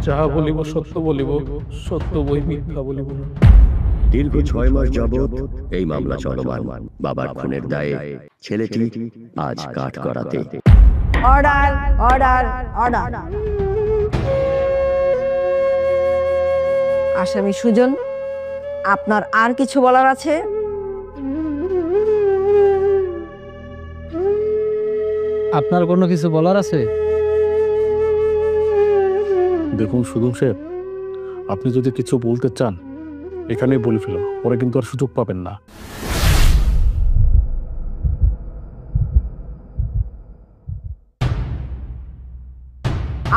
যাহা বলিব সত্য বলিব, সত্য বই মিথ্যা বলিব না। দীর্ঘ 6 মাস যাবৎ এই মামলা চলমান। বাবার খুনের দায়ে ছেলেটি আজ কাঠগড়াতে। Order order order. আসামি সুজন, আপনার আর কিছু বলার আছে? আপনার কোনো কিছু বলার আছে? দেখুন সুজন সাহেব, আপনি যদি কিছু বলতে চান এখানেই বলে ফেলুন, পরে কিন্তু আর সুযোগ পাবেন না।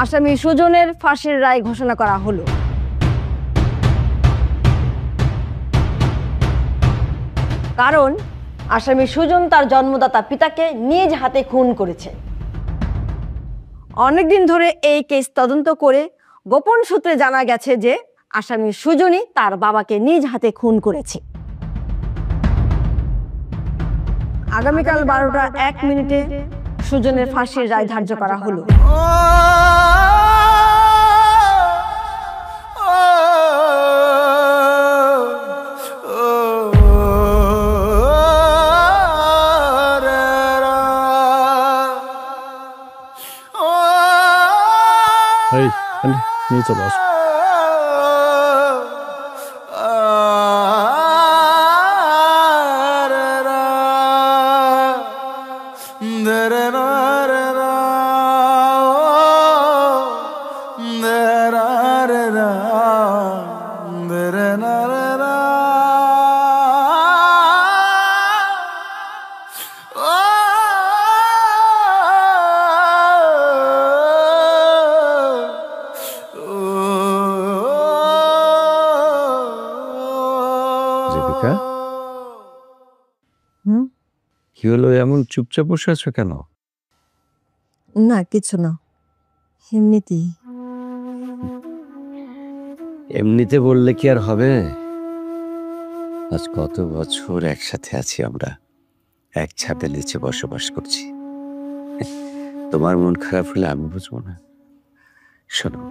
আসামি সুজনের ফাঁসির রায় ঘোষণা করা হলো। কারণ আসামি সুজন তার জন্মদাতা পিতাকে নিজ হাতে খুন করেছে। অনেকদিন ধরে এই কেস তদন্ত করে গোপন সূত্রে জানা গেছে যে আসামি সুজনই তার বাবাকে নিজ হাতে খুন করেছে। আগামীকাল 12টা 1 মিনিটে সুজনের ফাঁসির রায় ধার্য করা হলো। নিয়ে চলো আসো। কি হলো, এমন চুপচাপ বসে আছো কেন? না কিছু না, এমনিতেই। এমনিতে বললে কি আর হবে? আজ কত বছর একসাথে আছি আমরা, এক ছাদের নিচে বসবাস করছি। তোমার মন খারাপ হলে আমি বুঝবো না? শোনো,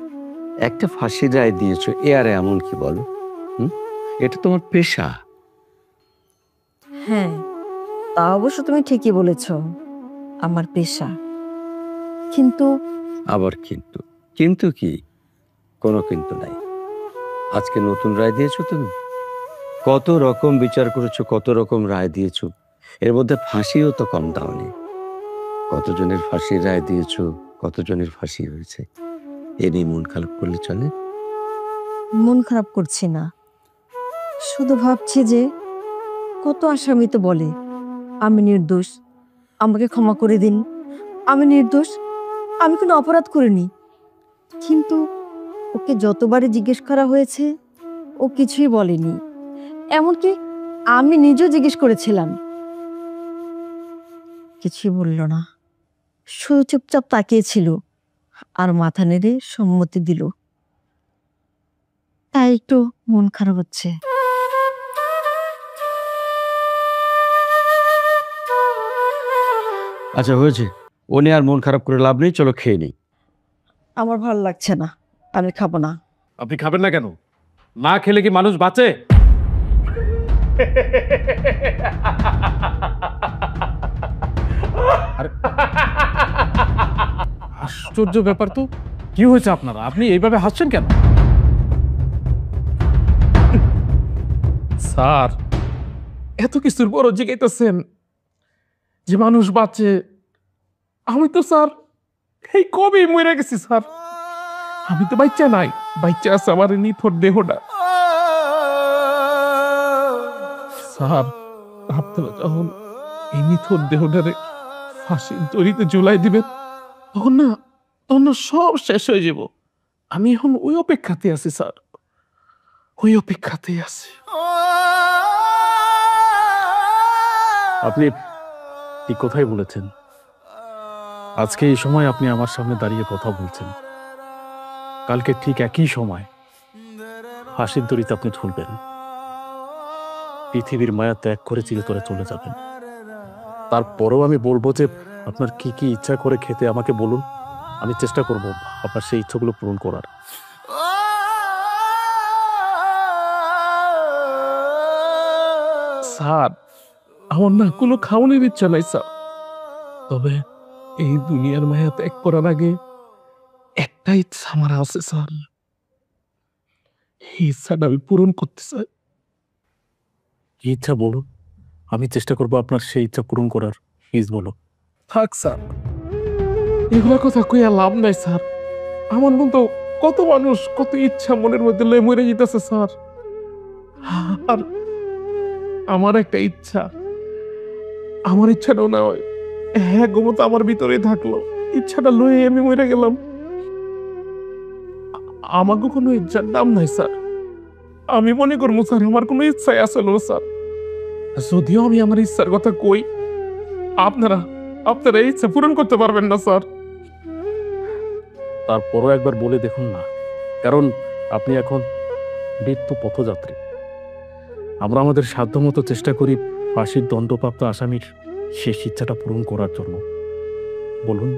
একটা ফাঁসির রায় দিয়েছো, এ আর এমন কি বলো? এটা তোমার পেশা। হ্যাঁ, তা অবশ্য তুমি ঠিকই বলেছ, আমার পেশা। কিন্তু আবার কিন্তু? কিন্তু কি? কোনো কিন্তু নাই। আজকে নতুন রায় দিয়েছো তুমি। কত রকম বিচার করেছো, কত রকম রায় দিয়েছো, এর মধ্যে ফাঁসিও তো কম দাওনি। কতজনের ফাঁসির রায় দিয়েছো, কতজনের ফাঁসি হয়েছে, এ নিয়ে মন খারাপ করলে চলে? মন খারাপ করছি না, শুধু ভাবছি যে কত আসামি তো বলে আমি নির্দোষ, আমাকে ক্ষমা করে দিন, আমি নির্দোষ, আমি কোনো অপরাধ করিনি। কিন্তু ওকে যতবারই জিজ্ঞেস করা হয়েছে ও কিছুই বলেনি। এমনকি আমি নিজেও জিজ্ঞেস করেছিলাম, কিছুই বলল না, শুধু চুপচাপ তাকিয়েছিল আর মাথা নেড়ে সম্মতি দিল। তাই একটু মন খারাপ হচ্ছে। আচ্ছা হয়েছে, ও নিয়ে আর মন খারাপ করে লাভ নেই, চলো খেয়ে নিই। আমার ভালো লাগছে না, আমি খাবো না। আপনি খাবেন না কেন? না খেলে কি মানুষ বাঁচে? আশ্চর্য ব্যাপার তো। কি হয়েছে আপনারা? আপনি এইভাবে হাসছেন কেন? স্যার, এত কিছুর পরও জিজ্ঞাসেন যে মানুষ বাঁচে। আমি তো স্যার এই কবে মরে গেছি স্যার। আমি তো বাচ্চা নাই, বাচ্চা আছে আমার নিথর দেহটা। স্যার, আপনারা যখন এই নিথর দেহটারে ফাঁসির দড়িতে ঝুলাই দিবেন তখন না সব শেষ হয়ে যাব। আমি এখন ওই অপেক্ষাতে আছি স্যার, ওই অপেক্ষাতেই আছি। আপনি ঠিক কথাই বলেছেন। আজকে এই সময় আপনি আমার সামনে দাঁড়িয়ে কথা বলছেন, কালকে ঠিক একই সময় ফাঁসির দড়িতে আপনি ঝুলবেন, পৃথিবীর মায়া ত্যাগ করে চিরতরে চলে যাবেন। তারপরেও আমি বলবো যে আপনার কি কি ইচ্ছা করে খেতে আমাকে বলুন, আমি চেষ্টা করব আপনার সেই ইচ্ছাগুলো পূরণ করার। স্যার, আমার না কোনো খাওয়ানোর ইচ্ছা নাই স্যার, তবে এই দুনিয়ার মায়া ত্যাগ করার আগে একটা ইচ্ছা আমার আছে স্যার। এই ইচ্ছাটা আমি পূরণ করতে চাই। কি ইচ্ছা বলুন, আমি চেষ্টা করবো আপনার সেই ইচ্ছা পূরণ করার। প্লিজ বলো। থাক স্যার, এগুলা কথা কইয়া লাভ নাই স্যার। আমার মতো কত মানুষ কত ইচ্ছা মনের মধ্যে লয়ে মরে যেতেছে স্যার। আর আমার একটা ইচ্ছা, আমার ইচ্ছাটাও না হয় হ্যাঁ গোমতো আমার ভিতরে থাকলো, ইচ্ছাটা লয়ে আমি মরে গেলাম। আমাকে কোনো ইচ্ছার দাম নাই স্যার। আমি মনে করবো স্যার আমার কোনো ইচ্ছাই আসলো না স্যার। যদিও আমি আমার ইচ্ছার কথা কই, আপনারা আপনারা এই ইচ্ছা পূরণ করতে পারবেন না স্যার। তারপরও একবার বলে দেখুন না, কারণ আপনি এখন মৃত্যু পথযাত্রী। আমরা আমাদের সাধ্যমতো চেষ্টা করি ফাঁসির দণ্ডপ্রাপ্ত আসামির শেষ ইচ্ছাটা পূরণ করার জন্য। বলুন,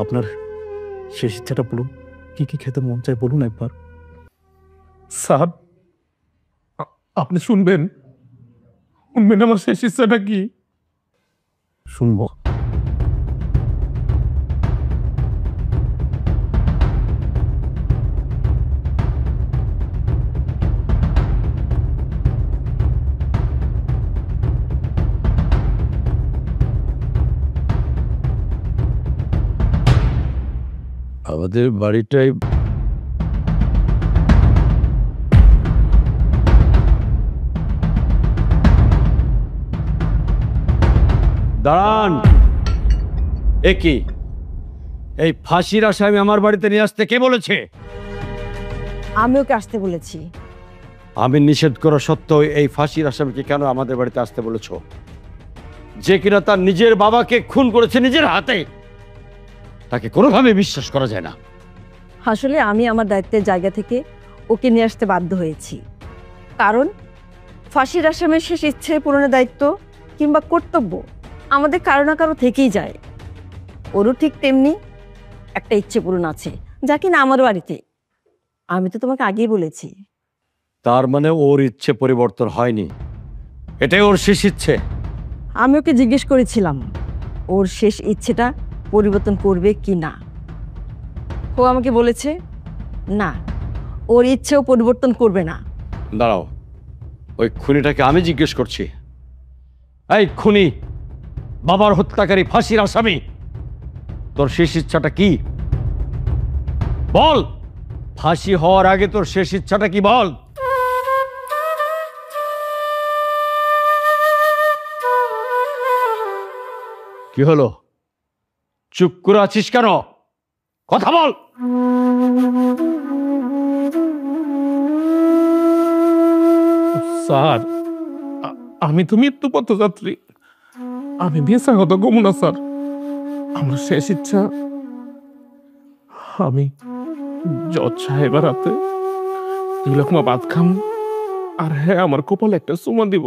আপনার শেষ ইচ্ছাটা বলুন, কি কি খেতে মন চায় বলুন একবার। স্যার, আপনি শুনবেন শুনবেন আমার শেষ ইচ্ছাটা কি? শুনবো। আমাদের বাড়িটাই দাঁড়ান। এ কি, এই ফাঁসির আসামি আমার বাড়িতে নিয়ে আসতে কে বলেছে? আমি ওকে আসতে বলেছি। আমি নিষেধ করা সত্ত্বেও এই ফাঁসির আসামিকে কেন আমাদের বাড়িতে আসতে বলেছ? যে কিনা তার নিজের বাবাকে খুন করেছে নিজের হাতে, তাকে কোনোভাবে বিশ্বাস করা যায় না। আসলে আমি আমার দায়িত্বের জায়গা থেকে ওকে নিয়ে আসতে বাধ্য হয়েছি, কারণ ফাঁসির আসামের শেষ ইচ্ছে পূরণের দায়িত্ব কিংবা কর্তব্য আমাদের কারো না কারো থেকেই যায়। ওরও ঠিক তেমনি একটা ইচ্ছে পূরণ আছে, যা কিনা আমার বাড়িতে। আমি তো তোমাকে আগেই বলেছি। তার মানে ওর ইচ্ছে পরিবর্তন হয়নি, এটাই ওর শেষ ইচ্ছে। আমি ওকে জিজ্ঞেস করেছিলাম ওর শেষ ইচ্ছেটা পরিবর্তন করবে কি না। ও আমাকে বলেছে না, ওর ইচ্ছেও পরিবর্তন করবে না। দাঁড়াও, ওই খুনিটাকে আমি জিজ্ঞেস করছি। এই খুনি, বাবার হত্যাকারী, ফাঁসির আসামি, তোর শেষ ইচ্ছাটা কি বল? ফাঁসি হওয়ার আগে তোর শেষ ইচ্ছাটা কি বল? কি হলো, চুপ করে আছিস কেন? কথা বল। স্যার, আমি তো মৃত্যু পথযাত্রী, আমি বেঁচা কথা কমু না স্যার। আমার শেষ ইচ্ছা, আমি জজ সাহেবের হাতে 2 লকমা ভাত খাম, আর হ্যাঁ আমার কপালে একটা চুমা দিব।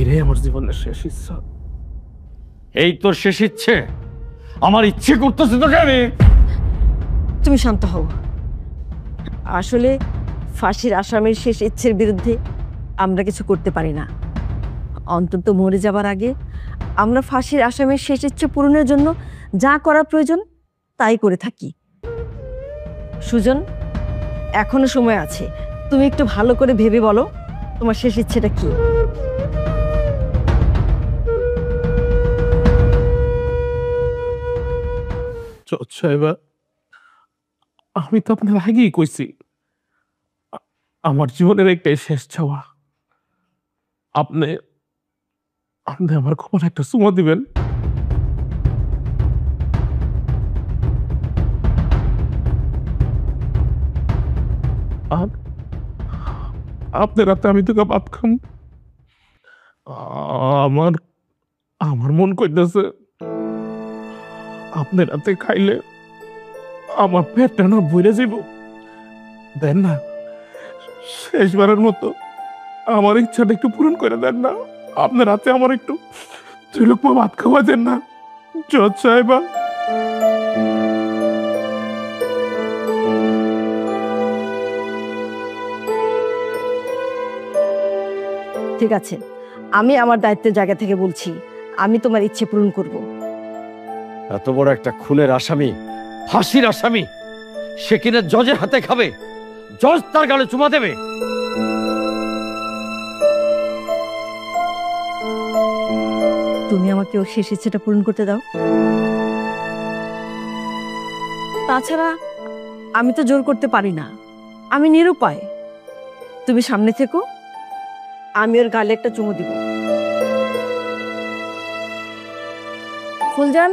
এটাই আমার জীবনের শেষ ইচ্ছা। এই তোর শেষ ইচ্ছে? আমার ইচ্ছে করতেছে তোকে আমি। তুমি শান্ত হও। আসলে ফাঁসির আসামির শেষ ইচ্ছের বিরুদ্ধে আমরা কিছু করতে পারি না। অন্তত মরে যাবার আগে আমরা ফাঁসির আসামির শেষ ইচ্ছে পূরণের জন্য যা করা প্রয়োজন তাই করে থাকি। সুজন, এখনো সময় আছে, তুমি একটু ভালো করে ভেবে বলো তোমার শেষ ইচ্ছেটা কি। জজ সাহেবা, আমি তো আপনার আগেই কইছি আমার জীবনের একটাই শেষ চাওয়া, আপনি আপনি আমার কপালে একটা চুমা দিবেন। আর আপনার হাতে আমি তোকে ভাত খাম। আমার আমার মন কইতেছে আপনার হাতে খাইলে আমার পেটটা না ভরে যাব। দেন না, শেষবারের মতো আমার ইচ্ছাটা একটু পূরণ করে দেন না। আপনার হাতে আমার একটু 2 লকমা ভাত খাওয়া দেন না জজ সাহেবা। ঠিক আছে, আমি আমার দায়িত্বের জায়গা থেকে বলছি, আমি তোমার ইচ্ছে পূরণ করব। এত বড় একটা খুনের আসামি, ফাঁসির আসামি, সে কিনা জজের হাতে খাবে, জজ তার গালে চুমা দেবে? তুমি আমাকে ওর শেষ ইচ্ছেটা পূরণ করতে দাও। তাছাড়া আমি তো জোর করতে পারি না, আমি নিরুপায়। তুমি সামনে থেকো, আমি ওর গালে একটা চুমু দিব। ফুলজান,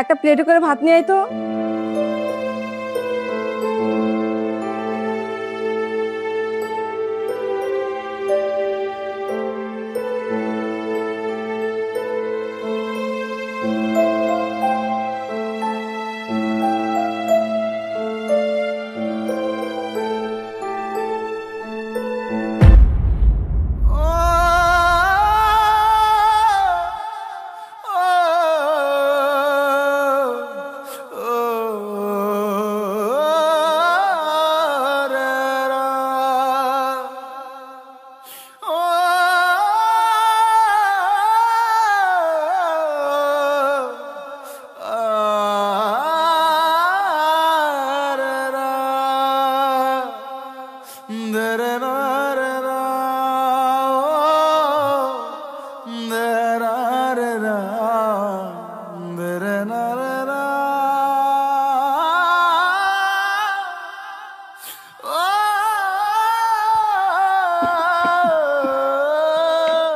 একটা প্লেটে করে ভাত নিয়ে আয় তো।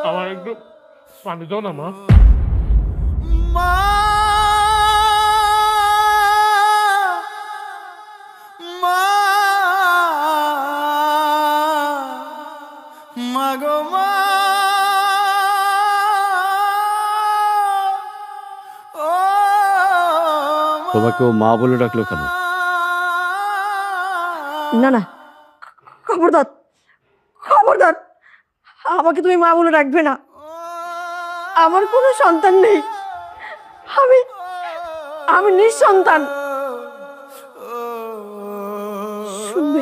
আমার একটু পানি দাও না মা। তোমাকে ও মা বলে ডাকলো কেন? না না, খবরদার, খবরদার, আমাকে তুমি মা বলে রাখবে না। আমার কোনো সন্তান নেই, আমি আমি নিঃসন্তান। শুনবে,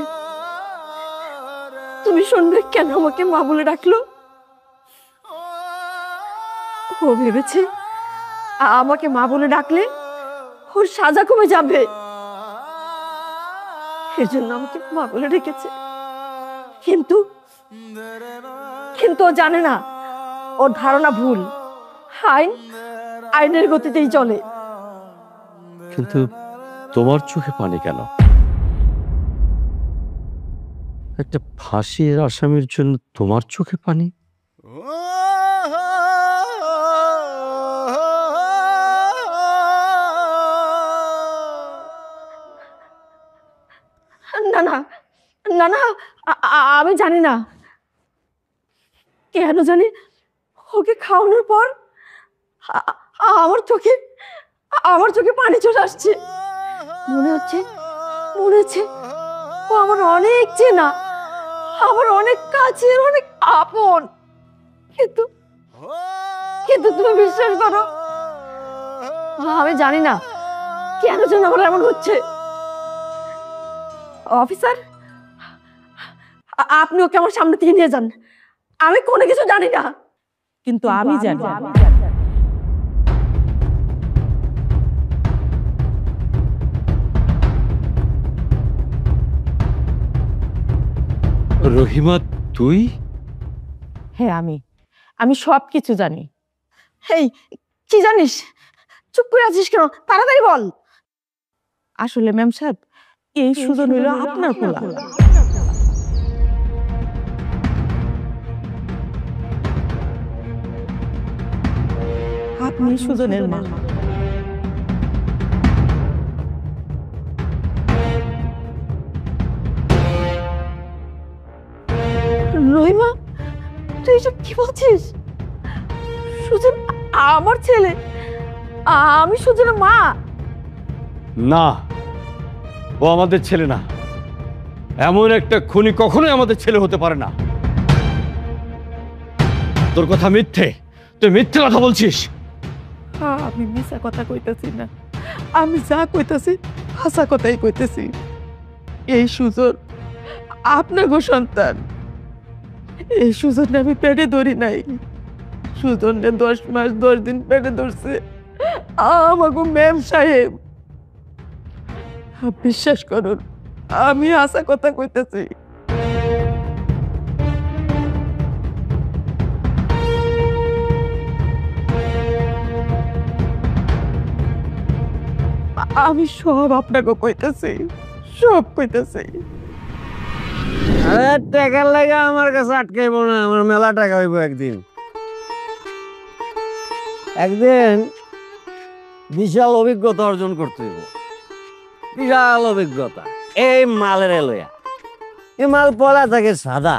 তুমি শুনবে কেন আমাকে মা বলে ডাকলো? ও ভেবেছে আমাকে মা বলে ডাকলে ওর সাজা কমে যাবে, এর জন্য আমাকে মা বলে ডেকেছে। কিন্তু কিন্তু ও জানে না, ওর ধারণা ভুল। আইন আইনের গতিতেই চলে। কিন্তু তোমার চোখে পানি কেন? একটা ফাঁসির আসামির জন্য তোমার চোখে পানি? না না না না, আমি জানি না কেন জানি ওকে খাওয়ানোর পর আমার চোখে পানি চলে আসছে। মনে হচ্ছে ও আমার অনেক চেনা, আমার অনেক কাছের, অনেক আপন। কিন্তু কিন্তু তুমি বিশ্বাস করো, আমি জানি না কেন যেন আমার এমন হচ্ছে। অফিসার, আপনি ওকে আমার সামনে থেকে নিয়ে যান। আমি কোনো কিছু জানি না, কিন্তু আমি জানি। রহিমা, তুই? হ্যাঁ, আমি সব কিছু জানি। এই, কি জানিস? চুপ করে আছিস কেন? তাড়াতাড়ি বল। আসলে ম্যাম সাহেব, এই সুজন হইল আপনার পোলা। আপনি সুজনের মা। রহিমা, তুই এসব কি বলছিস? সুজন আমার ছেলে, আমি সুজনের মা। না, ও আমাদের ছেলে না। এমন একটা খুনি কখনোই আমাদের ছেলে হতে পারে না। তোর কথা মিথ্যে, তুই মিথ্যে কথা বলছিস। আমি মিছা কথা কইতেছি না, আমি যা কইতেছি হাসা কথাই কইতেছি। এই সুজন আপনার গো সন্তান। এই সুজন আমি পেটে ধরি নাই, সুজনরে 10 মাস 10 দিন পেটে ধরছে আমাকে ম্যাম সাহেব। বিশ্বাস করুন, আমি আসা কথা কইতেছি। আমি সব আপনাকে কইতেছি, সব কইতেছি। আরে টাকার লাগে আমার কাছে আটকাইব না, আমার মেলা টাকা হইব একদিন। একদিন বিশাল অভিজ্ঞতা অর্জন করতে হইব, বিশাল অভিজ্ঞতা। এই মালের লইয়া, এই মাল পলা থাকে সাদা,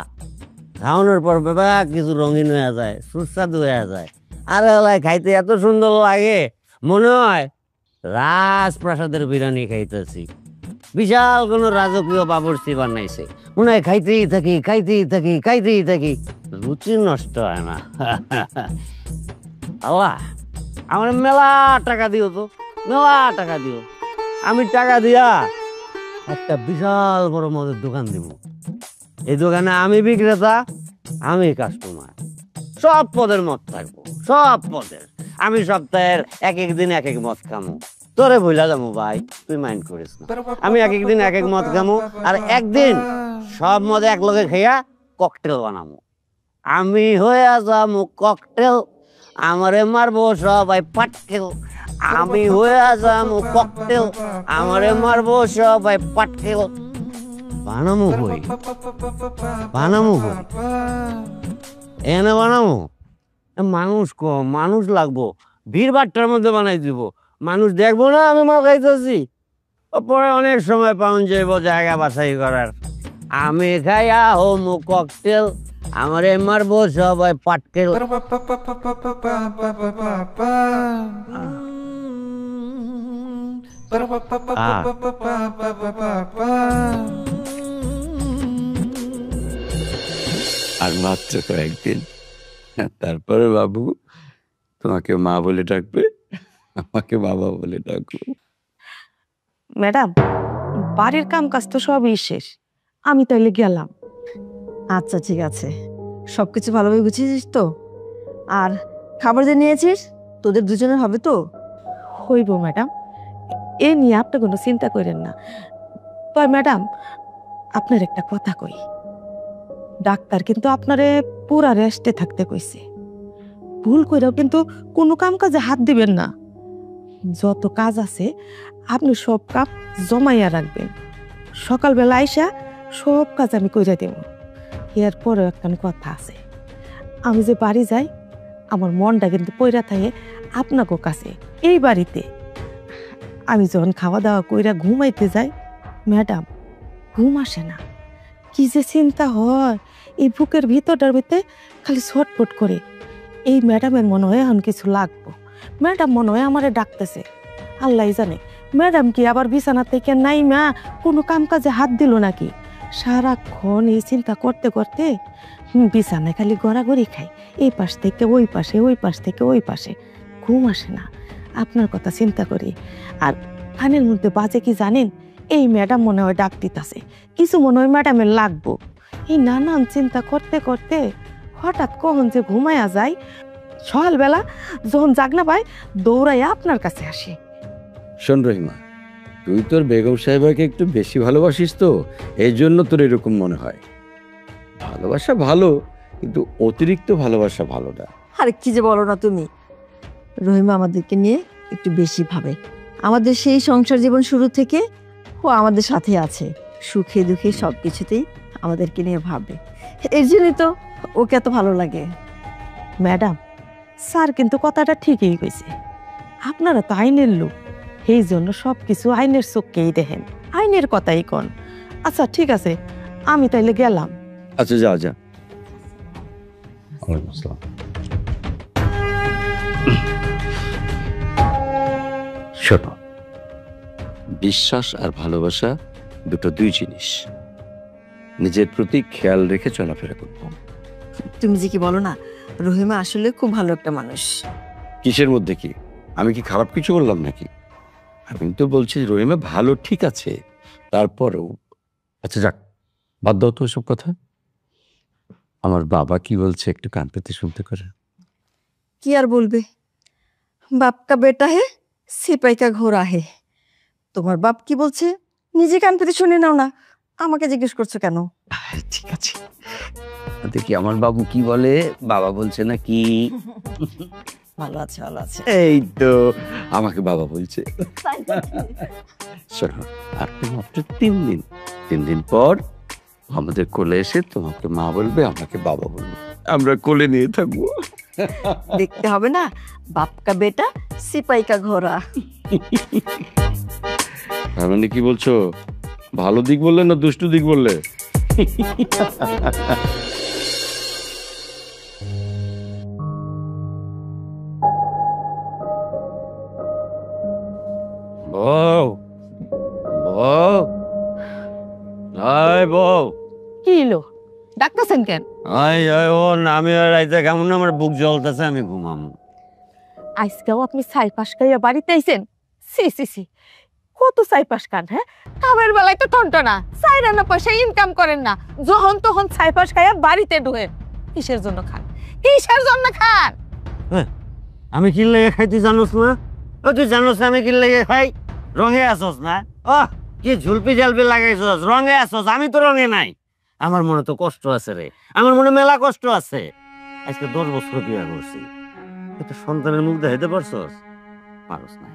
খাওয়ানোর পর বাবা কিছু রঙিন হয়ে যায়, সুস্বাদু হয়ে যায়, আর এলাকায় খাইতে এত সুন্দর লাগে মনে হয় রাজপ্রাসাদের বিরিয়ানি খাইতেছি। বিশাল কোন রাজকীয় বাবুর্চি বানাইছে মনে হয়, খাইতেই থাকি খাইতেই থাকি খাইতেই থাকি, রুচি নষ্ট হয় না। আল্লাহ আমার মেলা টাকা দিও তো, মেলা টাকা দিও। আমি টাকা দিয়া একটা বিশাল বড় মদের দোকান দিব। এই দোকানে আমি বিক্রেতা, আমি কাস্টমার, সব পদের মদ থাকবো, সব পদের। আমি সপ্তাহের এক এক দিন এক এক মদ খামো। তোরে ভুলা যাবো ভাই, তুই মাইন্ড করিস না। আমি এক এক দিন এক এক মদ খামো, আর একদিন সব মদ এক লগে খাইয়া ককটেল বানাবো। আমি হয়ে যাবো ককটেল, আমারে মারবো সবাই পাটকেল। আমি হয়ে যাবো ককটেল, আমারে মারবো সবাই পাটকেল। বানামো কই, বানামো কই, এনে বানামো? মানুষ কম, মানুষ লাগবো, ভিড় ভাট্টার মধ্যে বানাই দিব। মানুষ দেখবো না আমি মাল খাইতেছি, পরে অনেক সময় পাউন যাইব জায়গা বাছাই করার। আমি খাইয়া হোমো ককটেল, আমারে মারবো সবাই পাটকেল। আর মাত্র কয়েকদিন, তারপরে বাবু তোমাকে মা বলে ডাকবে, আমাকে বাবা বলে ডাকবো। ম্যাডাম, বাড়ির কাম কাজ তো সবই শেষ, আমি তাইলে গেলাম। আচ্ছা ঠিক আছে, সবকিছু ভালোভাবে গুছিয়েছিস তো? আর খাবার যে নিয়েছিস তোদের দুজনের হবে তো? হইব ম্যাডাম, এ নিয়ে আপনি কোনো চিন্তা করেন না। তবে ম্যাডাম, আপনার একটা কথা কই, ডাক্তার কিন্তু আপনারে পুরা রেস্টে থাকতে কইছে। ভুল কইরাও কিন্তু কোনো কাম কাজে হাত দিবেন না। যত কাজ আছে আপনি সব কাজ জমাইয়া রাখবেন, সকালবেলা আইসা সব কাজ আমি কইরা দেব। এরপরেও একটা কথা আছে, আমি যে বাড়ি যাই আমার মনটা কিন্তু পইরা থাকে আপনাকে কাছে। এই বাড়িতে আমি যখন খাওয়া দাওয়া কইরা ঘুমাইতে যাই ম্যাডাম, ঘুম আসে না। কি যে চিন্তা হয়, এই বুকের ভিতরটার ভিতরে খালি ছটফট করে। এই ম্যাডামের মনে হয় এখন কিছু লাগবো, ম্যাডাম মনে হয় আমারে ডাকতেছে। আল্লাহ জানে ম্যাডাম কি আবার বিছানা থেকে নাই মা কোনো কাম কাজে হাত দিল নাকি। সারাক্ষণ এই চিন্তা করতে করতে বিছানায় খালি গড়াগড়ি খাই, এই পাশ থেকে ওই পাশে, ওই পাশ থেকে ওই পাশে, ঘুম আসে না। আপনার কথা চিন্তা করি। আর কানের মধ্যে বাজে কি জানেন, এই ম্যাডাম মনে হয় ডাক দিতেছে, কিছু মনে হয় ম্যাডামের লাগবো। এই নানান চিন্তা করতে করতে হঠাৎ কখন যে ঘুমায়া যায়, সকালবেলা যখন জাগনা পাই দৌড়াইয়া আপনার কাছে আসি। শোন রহিমা, তুই তোর বেগম সাহেবাকে একটু বেশি ভালোবাসিস তো, এই জন্য তোর এরকম মনে হয়। ভালোবাসা ভালো, কিন্তু অতিরিক্ত ভালোবাসা ভালো না। আরে কি যে বলো না তুমি, রহিমা আমাদেরকে নিয়ে একটু বেশি ভাবে। আমাদের সেই সংসার জীবন শুরু থেকে ও আমাদের সাথে আছে, সুখে দুঃখে সব কিছুতেই আমাদেরকে নিয়ে ভাবে। এর জন্যই তো ওকে এত ভালো লাগে। ম্যাডাম, স্যার কিন্তু কথাটা ঠিকই কইছে, আপনারা তো আইনের লোক, এই জন্য সব কিছু আইনের চোখকেই দেখেন, আইনের কথাই কন। আচ্ছা ঠিক আছে, আমি তাইলে গেলাম। আচ্ছা যা যা। শোনো, বিশ্বাস আর ভালোবাসা দুটো দুই জিনিস, নিজের প্রতি খেয়াল রেখে চলাফেরা করবো। তুমি যে কি বলো না, রহিমা আসলে খুব ভালো একটা মানুষ। কিসের মধ্যে কি? আমি কি খারাপ কিছু বললাম নাকি? আমি তো বলছি রহিমা ভালো, ঠিক আছে, তারপরেও। আচ্ছা যাক, বাদ দাও তো ওসব কথা। আমার বাবা কি বলছে একটু কান পেতে শুনতে করে। কি আর বলবে, বাপ কা বেটা হে সিপাই কা ঘোড়া হে। তোমার বাপ কি বলছে নিজে কান পেতে শুনে নাও না, আমাকে জিজ্ঞেস করছো কেন? ঠিক আছে, দেখি আমার বাবু কি বলে। বাবা বলছে না কি? ভালো আছে, ভালো আছে। এই তো আমাকে বাবা বলছে। শোনো, আর তো মাত্র 3 দিন, 3 দিন পর আমাদের কোলে এসে তোমাকে মা বলবে, আমাকে বাবা বলবে, আমরা কোলে নিয়ে থাকবো। দেখতে হবে না, বাপ কা বেটা সিপাই কা ঘোড়া। তার মানে কি বলছো, ভালো দিক বললে না দুষ্টু দিক বললে? বউ, বউ, আয় বউ। কি হলো, ডাকতেছেন কেন? আয় আয়, ও আমি রাইতে কেমন আমার বুক জ্বলতেছে, আমি ঘুমাবো। আজকেও আপনি ছাইপাশ খাইয়া বাড়িতে আইছেন? সি সি সি, কত ছাইপাশ খান? হ্যাঁ, কামের বেলায় তো টনটনা, চাইরা না পয়সা ইনকাম করেন না, যখন তখন ছাইপাশ খাইয়া বাড়িতে ঢুকেন। কিসের জন্য খান, কিসের জন্য খান? আমি কি লেগে খাই তুই জানোস না? ও তুই জানোস না আমি কি লেগে খাই? রঙে আসোস না? ও কি ঝুলপি ঝালপি লাগাইছস, রঙে আসোস, আমি তো রঙে নাই। আমার মনে তো কষ্ট আছে রে, আমার মনে মেলা কষ্ট আছে। আজকে 10 বছর বিয়ে করছি, একটা সন্তানের মুখ দেখাইতে পারছস? পারস না।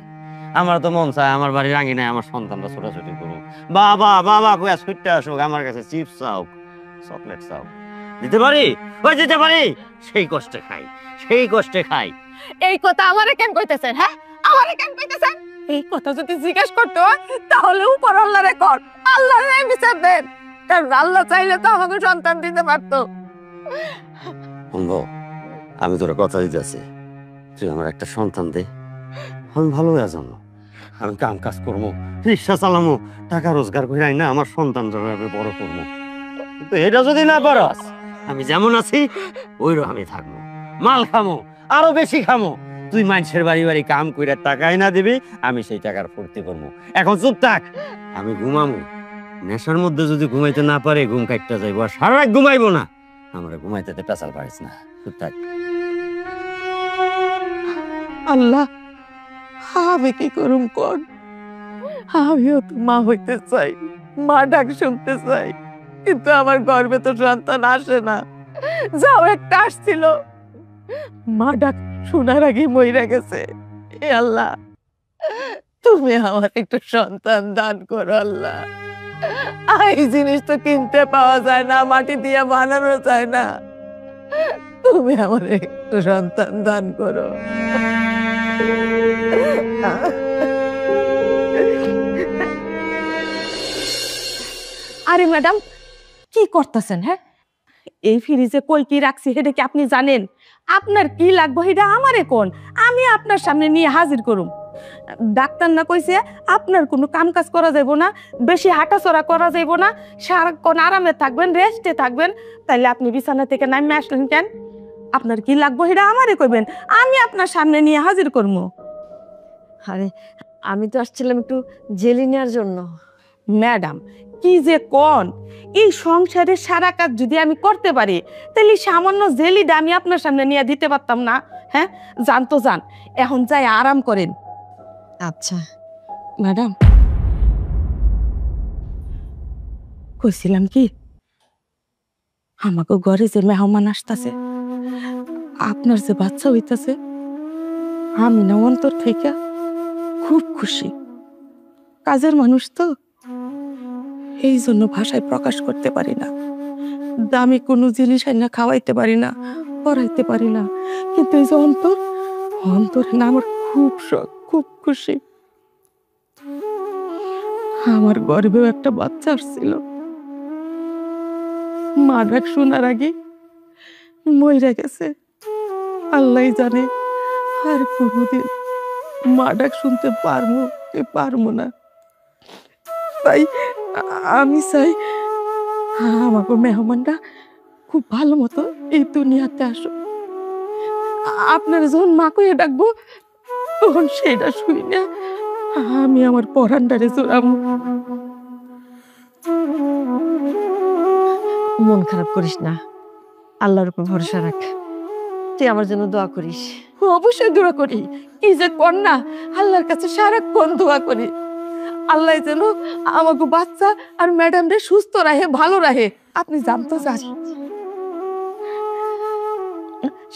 আমার তো মন চায় আমার বাড়ি রাঙি নাই, আমার সন্তানরা ছোটাছুটি করুক, বাবা বাবা কইয়া ছুটতে আসুক, আমার কাছে চিপস চাও, চকলেট চাও, দিতে পারি? ওই দিতে পারি, সেই কষ্টে খাই, সেই কষ্টে খাই। এই কথা আমারে কেন কইতেছেন? হ্যাঁ, আমারে কেন কইতেছেন? এই কথা যদি জিজ্ঞেস করতো তাহলে উপর আল্লাহরে কর, আল্লাহরে বিচার দেন, কারণ আল্লাহ চাইলে তো আমাকে সন্তান দিতে পারতো। শুনবো, আমি তোর কথা দিতেছি, তুই আমার একটা সন্তান দে, আমি ভালো হয়ে যাবো। আমি কাম কাজ করবো, রিক্সা চালামো, টাকা রোজগার করে না আমার সন্তান বড় করবো। কিন্তু এটা যদি না পারস, আমি যেমন আছি ওইরকম আমি থাকবো, মাল খামো, আরো বেশি খামো। তুই মানুষের বাড়ি বাড়ি কাম করে টাকাই না দিবি, আমি সেই টাকার ফুর্তি করবো। এখন চুপ থাক, আমি ঘুমামো। নেশার মধ্যে যদি ঘুমাইতে না পারে ঘুম কাটতে যাইবো, আর সারা রাত ঘুমাইবো না। আমরা ঘুমাইতে পেঁচাল পারিস না, চুপ থাক। আল্লাহ, আমি কি করুম কোন? আমিও তো মা হইতে চাই, মা ডাক শুনতে চাই, কিন্তু আমার গর্ভে তো সন্তান আসে না। যাও একটা আসছিল, মা ডাক শোনার আগে মইরা গেছে। এ আল্লাহ, তুমি আমার একটু সন্তান দান করো আল্লাহ। এই জিনিস তো কিনতে পাওয়া যায় না, মাটি দিয়ে বানানো যায় না। তুমি আমার একটু সন্তান দান করো। আরে ম্যাডাম, কি করতেছেন? হ্যাঁ, এই ফ্রিজে কই কি রাখছি সেটা কি আপনি জানেন? আপনার কি লাগবে সেটা আমারে কোন, আমি আপনার সামনে নিয়ে হাজির করুম। ডাক্তার না কইছে আপনার কোনো কাম কাজ করা যাইব না, বেশি হাঁটাচড়া করা যাইব না, সারাক্ষণ আরামে থাকবেন, রেস্টে থাকবেন। তাইলে আপনি বিছানা থেকে নামে আসলেন কেন? আপনার কি লাগবে সেটা আমারে কইবেন, আমি আপনার সামনে নিয়ে হাজির করবো। আরে আমি তো আসছিলাম একটু জেলি নেওয়ার জন্য। ম্যাডাম, কি যে কোন, এই সংসারের সারা কাজ যদি আমি করতে পারি তাহলে সামান্য জেলিটা আমি আপনার সামনে নিয়ে দিতে পারতাম না? হ্যাঁ, যান তো যান, এখন যাই আরাম করেন। আচ্ছা ম্যাডাম, কইছিলাম কি, আমাকে ঘরে যে মেহমান আসতেছে, আপনার যে বাচ্চা হইতাছে, আমি না অন্তর থেকে খুব খুশি। কাজের মানুষ তো, এই জন্য ভাষায় প্রকাশ করতে পারি না। দামি কোনো জিনিস না খাওয়াইতে পারি না, পড়াইতে পারি না, কিন্তু এই যে অন্তর, অন্তরে না আমার খুব শখ, খুব খুশি। আমার গর্ভেও একটা বাচ্চা আসছিল, মা ডাক শোনার আগে মইরা গেছে। আল্লাহ জানে আর কোনোদিন মা ডাক শুনতে পারবো কি পারবো না। তাই আমি চাই আমাকে মেহমানরা খুব ভালো মতো এই দুনিয়াতে আসো। আপনারা যখন মা কইয়া ডাকবো তখন সেটা শুই না আমি আমার পরান্ডারে জোরাম। মন খারাপ করিস না, আল্লাহর উপর ভরসা রাখ, তুই আমার জন্য দোয়া করিস। অবশ্যই দোয়া করি। কি যে কর না, আল্লাহর কাছে সারাক্ষণ দোয়া করি আল্লাহ যেন আমাকে বাচ্চা আর ম্যাডামদের সুস্থ রাখে, ভালো রাখে। আপনি জানতো যান,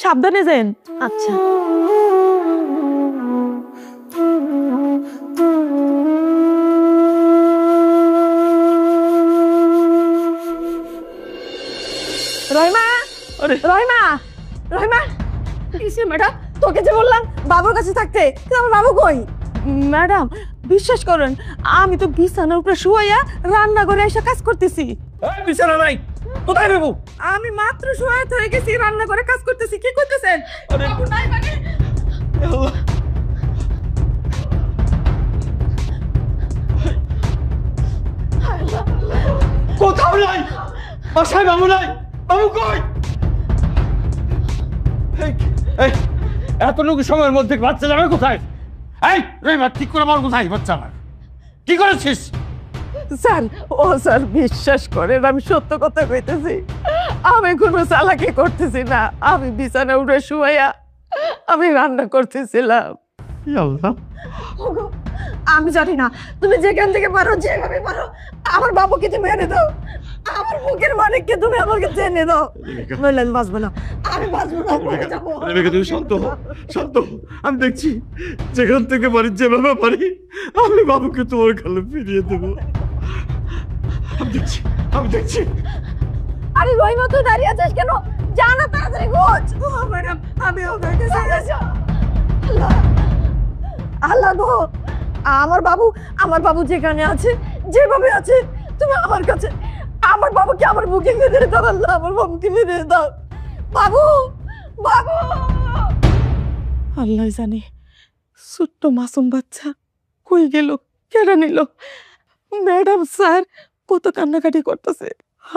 সাবধানে যান। আচ্ছা। রহিমা, রহিমা, রহিমা, কিসে ম্যাডাম? তোকে যে বললাম বাবুর কাছে থাকতে, কিন্তু আমার বাবু কই? ম্যাডাম বিশ্বাস করেন, আমি তো বিছানার উপরে শুয়াইয়া রান্না করে এসে কাজ করতেছি। বিছানা নাই, কোথায় বাবু? আমি মাত্র শুয়ে হয়ে গেছি, রান্না করে কাজ করতেছি। কি করতেছেন? বাবু নাই মানে? কোথাও নাই, বাসায় বাবু নাই। বাবু কই? এতটুকু সময়ের মধ্যে বাচ্চা যাবে কোথায়? এই রহিমা, ঠিক করে বল কোথায় বাচ্চা আমার? কি করেছিস? স্যার, ও স্যার বিশ্বাস করেন, আমি সত্য কথা কইতেছি। আমি কোনো চালাকি করতেছি না। আমি বিছানা উঠে শুয়াইয়া আমি রান্না করতেছিলাম। আমি জানি না, তুমি যেখান থেকে পারো, যেভাবে পারো আমার বাবুকে তুমি এনে দাও। আমার বুকের মানিককে তুমি আমাকে জেনে দাও। নইলে আমি বাঁচবো না, আমি বাঁচবো না, মরে যাবো। তুমি শান্ত হও, শান্ত হও। আমি দেখছি যেখান থেকে পারি, যেভাবে পারি আমি বাবুকে তোমার কালে ফিরিয়ে দেবো। আমি দেখছি। আরে রহিমা, তুই দাঁড়িয়ে আছিস কেন? জানা তাড়াতাড়ি খোঁজ। ম্যাডাম, আমি ওদেরকে আল্লাহ, আল্লাহ গো, আমার বাবু যেখানে আছে, যেভাবে আছে, তুমি আমার কাছে আমার বাবুকে আমার বুকে ফিরে দাও। আল্লাহ, আমার বাবুকে ফিরে দাও। বাবু, বাবু। আল্লাহ জানে ছোট্ট মাসুম বাচ্চা কই গেল, কেড়ে নিল। ম্যাডাম স্যার কত কান্নাকাটি করতেছে,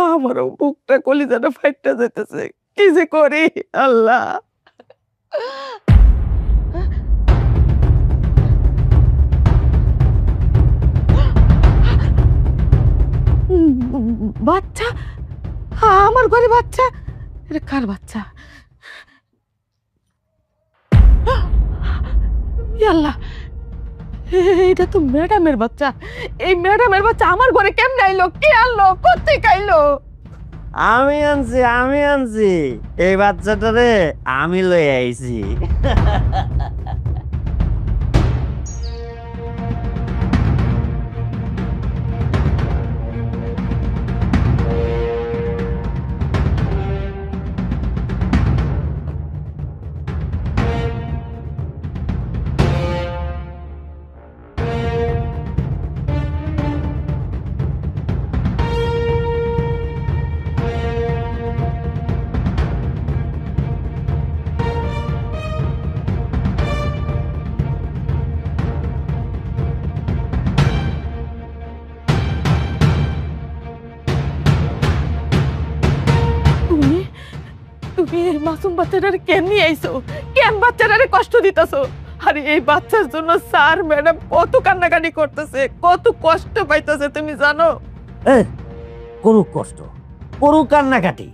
আমারও বুকটা কলিজাটা ফাইটটা যেতেছে। কি যে করি আল্লাহ। বাচ্চা, আমার ঘরে বাচ্চা। এটা কার বাচ্চা? আল্লাহ, এটা তো ম্যাডামের বাচ্চা। এই ম্যাডামের বাচ্চা আমার ঘরে কেমনে আইলো? কে আনলো? কোত্থেকে আইলো? আমি আনছি এই বাচ্চাটারে আমি লই আইছি। তুমি এই মাসুম বাচ্চাটারে কেন নিয়ে আইছো? কেন বাচ্চাটারে কষ্ট দিতেছো? আরে এই বাচ্চার জন্য স্যার ম্যাডাম কত কান্নাকাটি করতেছে, কত কষ্ট পাইতেছে, তুমি জানো? করুক কষ্ট, করুক কান্নাকাটি।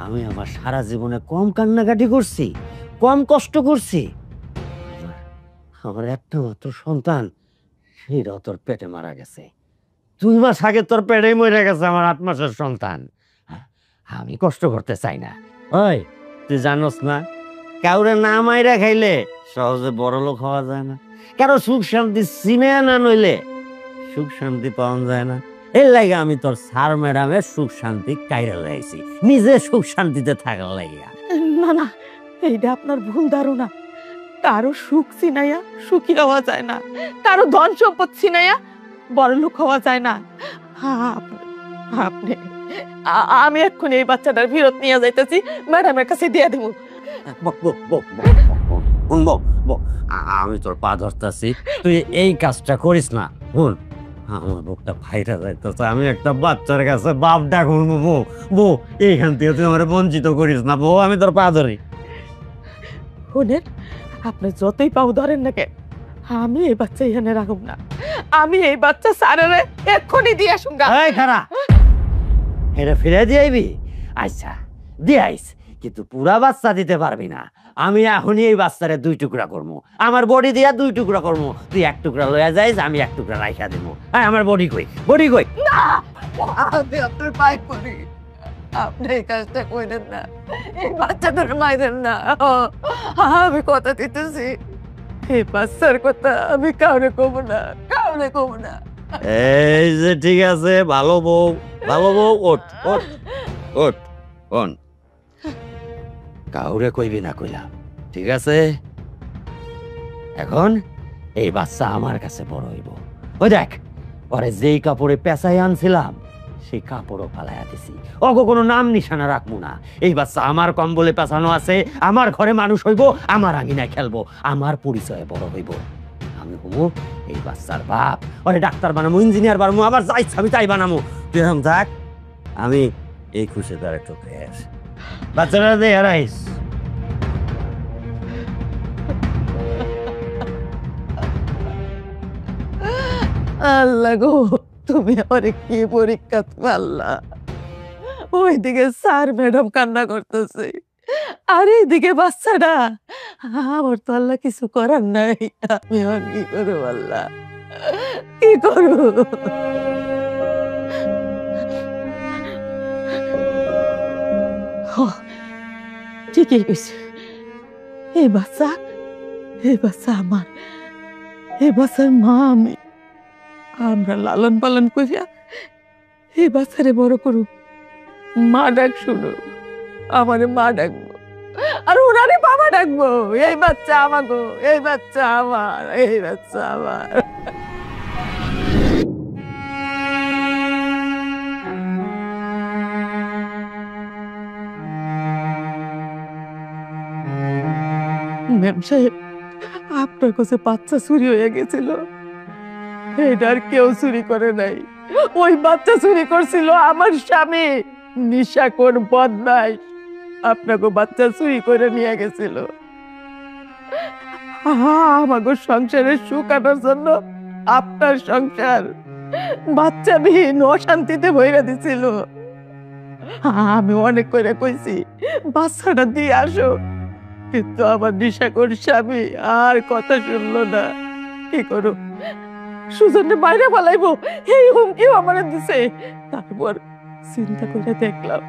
আমি আমার সারা জীবনে কম কান্নাকাটি করছি, কম কষ্ট করছি? আমার একটা মাত্র সন্তান, সেটাও তোর পেটে মারা গেছে। 2 মাস আগে তোর পেটেই মরে গেছে আমার 8 মাসের সন্তান। আমি কষ্ট করতে চাই না। ওই তুই জানোস না, কাউরে না মাইরা খাইলে সহজে বড় লোক হওয়া যায় না। কারো সুখ শান্তি চিনে না নইলে সুখ শান্তি পাওয়া যায় না। এর লাগে আমি তোর স্যার ম্যাডামের সুখ শান্তি কাইরা লাইছি, নিজে সুখ শান্তিতে থাকার লাগিয়া। না না, এইটা আপনার ভুল ধারণা। কারো সুখ চিনাইয়া সুখী হওয়া যায় না, কারো ধন সম্পদ চিনাইয়া বড় লোক হওয়া যায় না। আপনি আমি এক্ষুনি এই বাচ্চাটার ফেরত নিয়ে যাইতেছি, ম্যাডামের কাছে দিয়ে দেবো। আমি তোর পা ধরতেছি, তুই এই কাজটা করিস না। শুন, আমার বুকটা ফাইটা যাইতেছে। আমি একটা বাচ্চার কাছে বাপ ডাকুন। বউ, এইখান থেকে তুই আমার বঞ্চিত করিস না বউ, আমি তোর পা ধরি। শুনেন, আপনি যতই পাও ধরেন না কেন, আমি এই বাচ্চা এখানে রাখব না। আমি এই বাচ্চা স্যারের এক্ষুনি দিয়ে আসুন। এই খারা, এটা ফিরে দিয়ে আইবি? আচ্ছা দিয়ে আইস, কিন্তু পুরা বাচ্চা দিতে পারবি না। আমি এখনই এই বাচ্চারে 2 টুকরা করবো, আমার বডি দিয়া 2 টুকরা করবো। তুই 1 টুকরা লইয়া যাইস, আমি 1 টুকরা রাইখা দেবো। হ্যাঁ, আমার বডি কই, বডি কই? আমি আপনার পায়ে পড়ি, আপনি এই কাজটা করেন না, এই বাচ্চাটার মাইরেন না। আমি কথা দিতেছি, এই বাচ্চার কথা আমি কাউরে কব না, কাউরে কব না। এই যে ঠিক আছে, ভালো বউ, ভালো বউ, ওঠ ওঠ ওঠ, কোন কাউরে কইবি না কইলাম, ঠিক আছে? এখন এই বাচ্চা আমার কাছে বড় হইব। ওই দেখ, পরে যেই কাপড়ে পেঁচাই আনছিলাম সেই কাপড়ও ফালাইয়া দিছি। ওগো কোনো নাম নিশানা রাখবো না। এই বাচ্চা আমার কম্বলে পেঁচানো আছে, আমার ঘরে মানুষ হইব, আমার আঙিনায় খেলবো, আমার পরিচয়ে বড় হইব। আমি হবো এই বাচ্চার বাপ। ওরে ডাক্তার বানামো, ইঞ্জিনিয়ার বানামো, আবার যা ইচ্ছা আমি তাই বানামো। তুই এখন থাক, আমি এই খুশি তার একটু খেয়ে আসি। বাচ্চারা দে হারাইস। আল্লাহ গো, তুমি আমার কি পরীক্ষা পাল্লা। ওইদিকে স্যার ম্যাডাম কান্না করতেছে, আর এইদিকে বাচ্চাটা। আমার তো আল্লাহ কিছু করার নাই, আমি আর কি করবো আল্লাহ, কি করবো? ঠিকই কইছে, এই বাচ্চা আমার, এই বাচ্চার মা আমি। আমরা লালন পালন করিয়া এই বাচ্চারে বড় করু, মা ডাক শুনো, আমারে মা ডাকবো, আর ওনারে বাবা ডাকবো। এই বাচ্চা আমাগো, এই বাচ্চা আমার, এই বাচ্চা আমার। ম্যাম সাহেব, আপনার কাছে বাচ্চা চুরি হয়ে গেছিল, এটা আর কেউ চুরি করে নাই। ওই বাচ্চা চুরি করছিল আমার স্বামী, নিশাখোর বদমাইশ। আপনাকে বাচ্চা চুরি করে নিয়ে গেছিল আমাকে সংসারের সুখ আনার জন্য। আপনার সংসার বাচ্চাবিহীন অশান্তিতে ভইরা দিছিল। আমি অনেক করে কইছি বাচ্চাটা দিয়ে আসো, কিন্তু আমার নিশাখোর স্বামী আর কথা শুনলো না। কি করো, সুজনকে বাইরে পালাইবো এই হুমকিও আমার দিছে। তারপর চিন্তা করে দেখলাম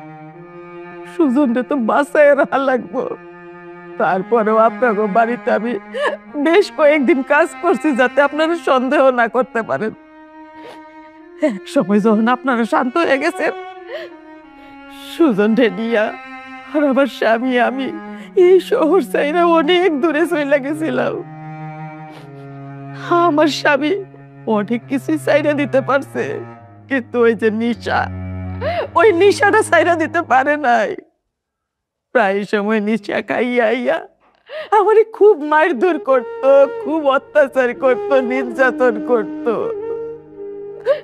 সুজনকে তো বাসায় রাখা লাগবো। তারপরেও আপনাকে বাড়িতে আমি বেশ কয়েকদিন কাজ করছি, যাতে আপনারা সন্দেহ না করতে পারেন। এক সময় যখন আপনারা শান্ত হয়ে গেছেন, সুজন ঢেডিয়া আর আমার স্বামী আমি এই শহর চাইরা অনেক দূরে চলে গেছিলাম। আমার স্বামী অনেক কিছু চাইরা দিতে পারছে, কিন্তু ওই যে নিশা, ওই নিশাটা চাইরা দিতে পারে নাই। প্রায় সময় নিশা খাইয়া আমারে খুব মারধর করত, খুব অত্যাচার করত, নির্যাতন করত।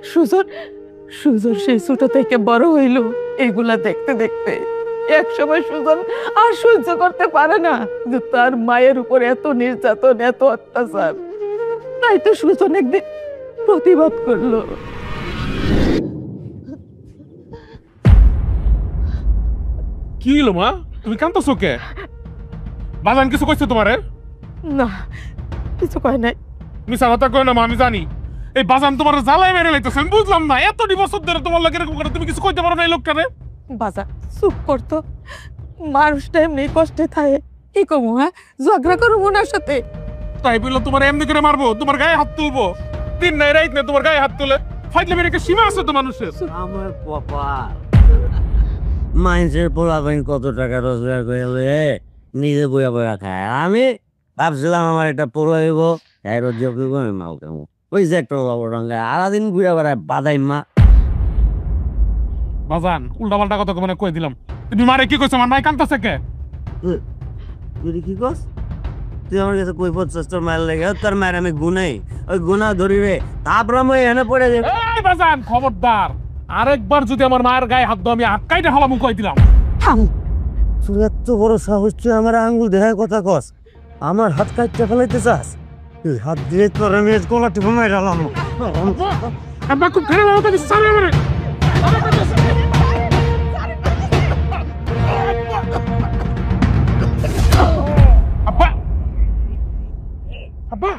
সুজন সেই ছোট থেকে বড় হইল এগুলা দেখতে দেখতে। এক সময় সুজন আর সহ্য করতে পারে না যে তার মায়ের উপর এত নির্যাতন, এত অত্যাচার। তাই তো সুজন একদিন প্রতিবাদ করলো। কি হলো মা, তুমি কাঁদতেছো কে? বাজান কিছু কইছে তোমারে? না, কিছু কয় নাই। মিছা কথা কয় না মা, আমি জানি। এই বাজান তোমার জ্বালায় মেরে লাইতেছে, আমি বুঝলাম না। এত বছর ধরে তোমার লোক এরকম করে, তুমি কিছু কইতে পারো না এই লোকটারে? বাজার চুপ করতো, মানুষটা এমনি কষ্টে থাকে। কি কমু, হ্যাঁ ঝগড়া করবো ওনার সাথে? তাই বললো তোমার এমনি করে মারবো, তোমার গায়ে হাত তুলবো? দিন নাই রাইত নাই তোমার গায়ে হাত তুলে। ফাইটলে মেরে একটা সীমা আছে তো মানুষের। আমার কপাল, মানুষের পোলাপাইন কত টাকা রোজগার করে নিজে বইয়া বইয়া খায়। আমি ভাবছিলাম আমার একটা পোলা হইব, আমি মাল খাবো। ওই যে একটা রঙে আলাদিন ঘুরে বেড়ায় বাদাই মা। বাজান উল্টা পাল্টা কথা মানে কই দিলাম। তুমি মারে কি কইছো? আমার মাই কাঁদতেছে কে? তুই কি কস? তুই আমার কাছে কই পড়ছিস তোর মায়ের লেগে? তোর মায়ের আমি গুনাই, ওই গুনা ধরি রে, তারপর আমি এনে পড়ে যাবে। এই বাজান খবরদার, আরেকবার যদি আমার মায়ের গায়ে হাত দাও আমি হাত কাইটা হলাম কই দিলাম। তুই এত বড় সাহস, তুই আমার আঙ্গুল দেখায় কথা কস, আমার হাত কাটতে ফেলাইতে চাস? তুই হাত দিয়ে তোর আমি গলা টিপে মাইরালাম। আমরা খুব খারাপ হতে দিচ্ছি সামনে আমারে। আব্বা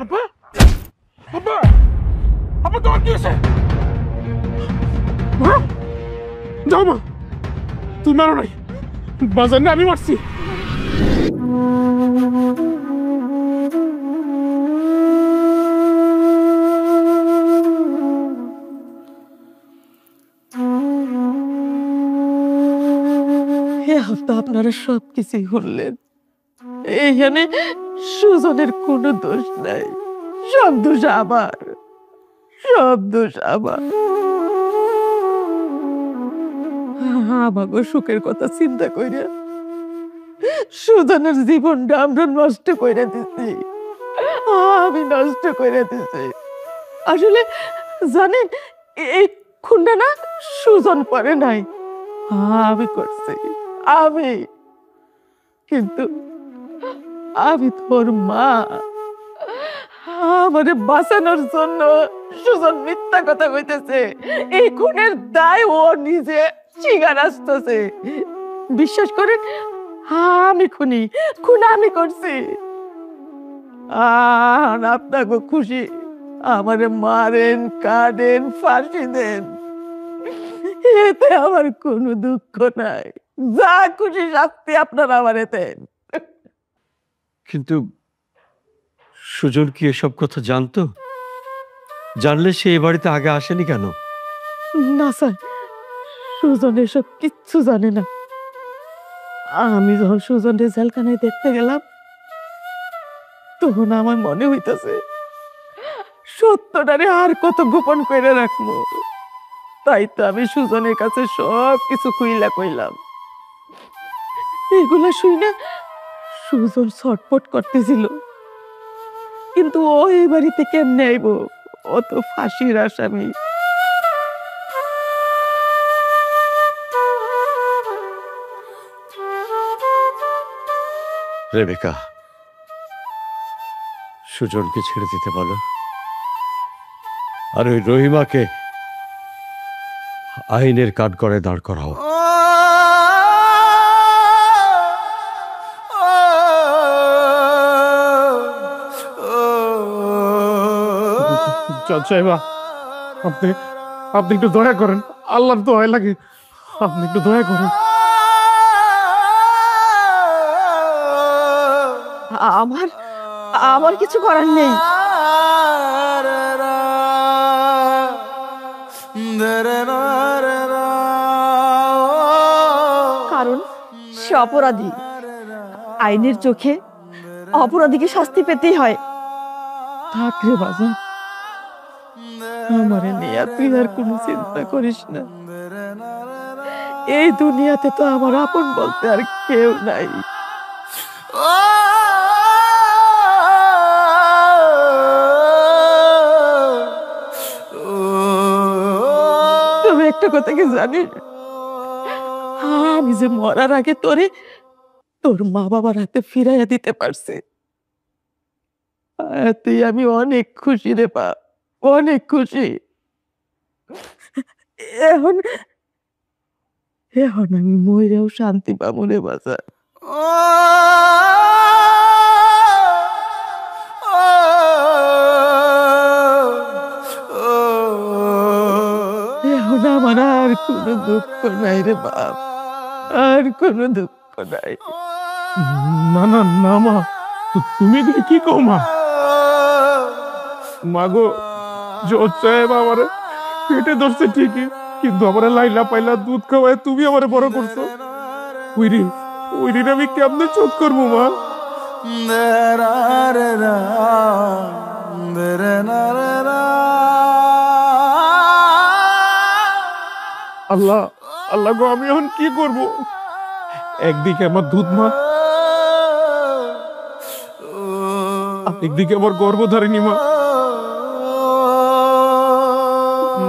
আব্বা আব্বা আব্বা তোমার কি হয়েছে? মা, যাও মা, তুমি মারো নাই, বাজার না আমি মারছি। এখন তো আপনারা সব কিছুই শুনলেন। এইখানে সুজনের কোনো দোষ নাই, সব দোষ আমার, সব দোষ আমার। আমাকে সুখের কথা চিন্তা কইরা সুজনের জীবনটা আমরা নষ্ট করে দিচ্ছি, আমি নষ্ট করে দিচ্ছি। আসলে জানেন, এই খুনটা না সুজন করে নাই, আমি করছি, আমি। কিন্তু আমি তোর মা, আমারে বাঁচানোর জন্য সুজন মিথ্যা কথা কইতেছে। এই খুনের দায় ও নিজে স্বীকার আসতেছে। বিশ্বাস করেন, আমি খুনি, খুন আমি করছি। আর আপনাকে খুশি, আমারে মারেন, কাঁদেন, ফাঁসি দেন, এতে আমার কোনো দুঃখ নাই। যা খুশি শাস্তি আপনারা আমার দেন। কিন্তু সুজন কি এসব কথা জানতো? জানলে সে এ বাড়িতে আগে আসেনি কেন? না স্যার, সুজন এসব কিচ্ছু জানে না। আমি যখন সুজনের জেলখানায় দেখতে গেলাম, তখন আমার মনে হইতেছে সত্যটারে আর কত গোপন করে রাখবো। তাই তো আমি সুজনের কাছে সব কিছু খুইলা কইলাম। এগুলা শুই না সুজন ছটফট করতেছিল, কিন্তু ও এই বাড়িতে কেমনে আইব? ও তো ফাঁসির আসামি। রেবেকা, সুজনকে ছেড়ে দিতে বলো, আর ওই রহিমাকে আইনের কাঠগড়ায় দাঁড় করাও। জজ সাহেবা, আপনি আপনি একটু দয়া করেন, আল্লাহর দয়া লাগে, আপনি একটু দয়া করেন। আমার আমার কিছু করার নেই। কারণ সে অপরাধী, আইনের চোখে অপরাধীকে শাস্তি পেতেই হয়। থাকরে বাজা, আমারে নিয়ে তুই আর কোনো চিন্তা করিস না। এই দুনিয়াতে তো আমার আপন বলতে আর কেউ নাই। তবে একটা কথা কি জানিস, আমি যে মরার আগে তোরে তোর মা বাবার হাতে ফিরাইয়া দিতে পারছি, তুই আমি অনেক খুশি রে বাপ, অনেক খুশি। এখন এখন আমি মইরেও শান্তি পাবো রে বাজার। এখন আমার আর কোনো দুঃখ নাই রে বাপ, আর কোনো দুঃখ নাই। না না না মা, তুমি এগুলি কি কও মা? মাগো, জজ সাহেব আমার পেটে ধরছে ঠিকই, কিন্তু আমার লাইলা পাইলা দুধ খাওয়ায় তুমি আমার বড় করছো। ওই ঋণ আমি কেমনে শোধ করবো মা? আল্লাহ আল্লাহ গো, আমি এখন কি করব? একদিকে আমার দুধ মা, একদিকে আমার গর্ভধারিণী মা।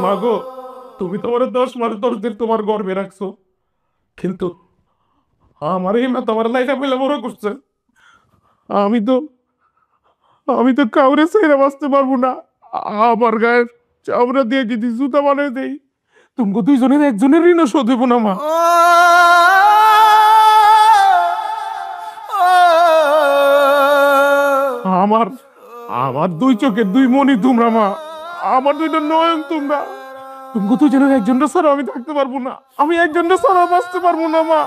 মাগো, তুমি তোমার 10 মাস 10 দিন তোমার গর্ভে রাখছো, কিন্তু আমার এই মা তোমার লাইফে পেলে বড় করছে। আমি তো কাউরে ছেড়ে বাঁচতে পারবো না। আমার গায়ের চামড়া দিয়ে যদি জুতা বানিয়ে দেই, তোমাকে দুইজনের একজনের ঋণও শোধ হইব না মা। আমার আমার দুই চোখের দুই মনি তোমরা মা, আমার দুইটা নয়ন তোমরা। তুমি তো যেন একজনটা ছাড়া আমি থাকতে পারবো না, আমি একজনটা ছাড়া বাঁচতে পারবো না মা।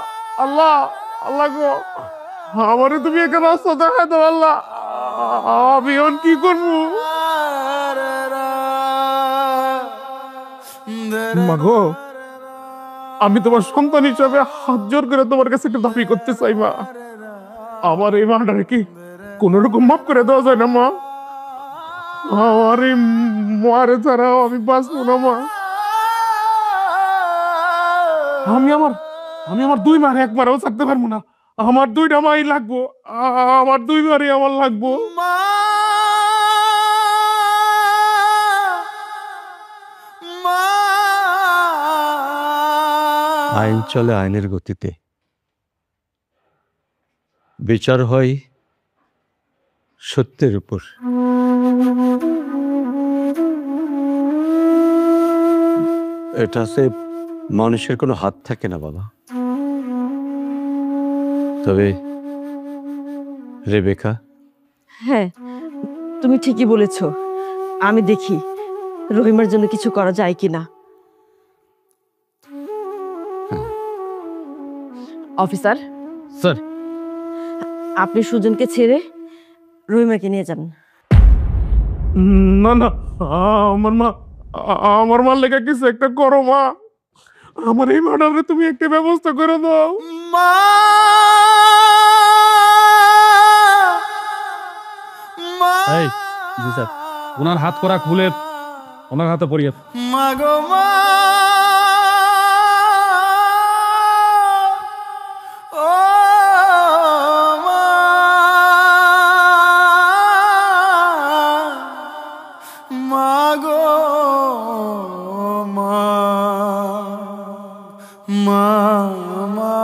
আল্লাহ আল্লাহ গো, আমারে তুমি একটা রাস্তা দেখা দাও আল্লাহ, আমি এখন কি করবো? মা গো, আমি তোমার সন্তান হিসাবে হাত জোর করে তোমার কাছে একটা দাবি করতে চাই মা, আমার এই মাটারে কি কোন রকম মাফ করে দেওয়া যায় না মা? আমার এই মারে ছাড়াও আমি বাঁচবো না মা। আমি আমার দুই মারে একবারও থাকতে পারবো না, আমার দুইটা মাই লাগবো, আমার দুই মারে আমার লাগবো। আইন চলে আইনের গতিতে, বিচার হয় সত্যের উপর। এটাতে মানুষের কোনো হাত থাকে না বাবা। তবে রেবেকা, হ্যাঁ, তুমি ঠিকই বলেছ। আমি দেখি রহিমার জন্য কিছু করা যায় কিনা। অফিসার স্যার, আপনি সুজনকে ছেড়ে রহিমাকে নিয়ে যান। না না, আমার মার লেগে কিছু একটা করো মা, আমার এই মাটারে তুমি একটা ব্যবস্থা করে দাও মা। এই জি স্যার, ওনার হাত করা খুলে ওনার হাতে পরিয়ে মাগো মা, ও মা, মাগো মা, মা মা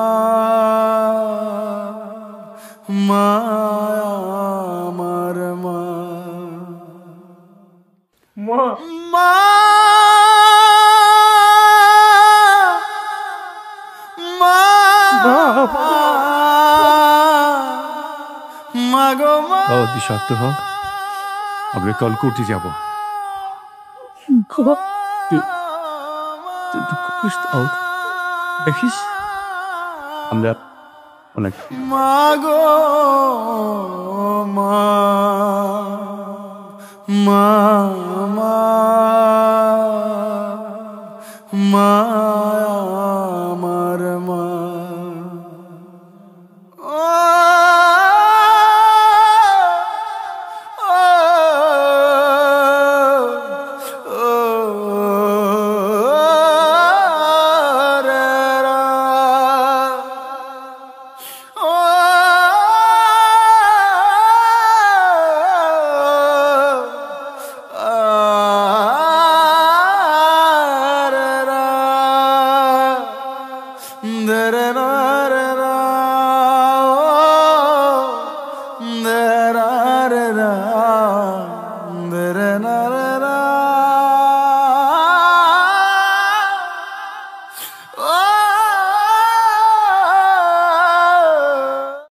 মা, আমার মা মা মা মাগো মা। অতি শক্ত হোক, আমরা কাল কোর্টে যাব। দেখিস আমরা অনেক মাগো মা মা মা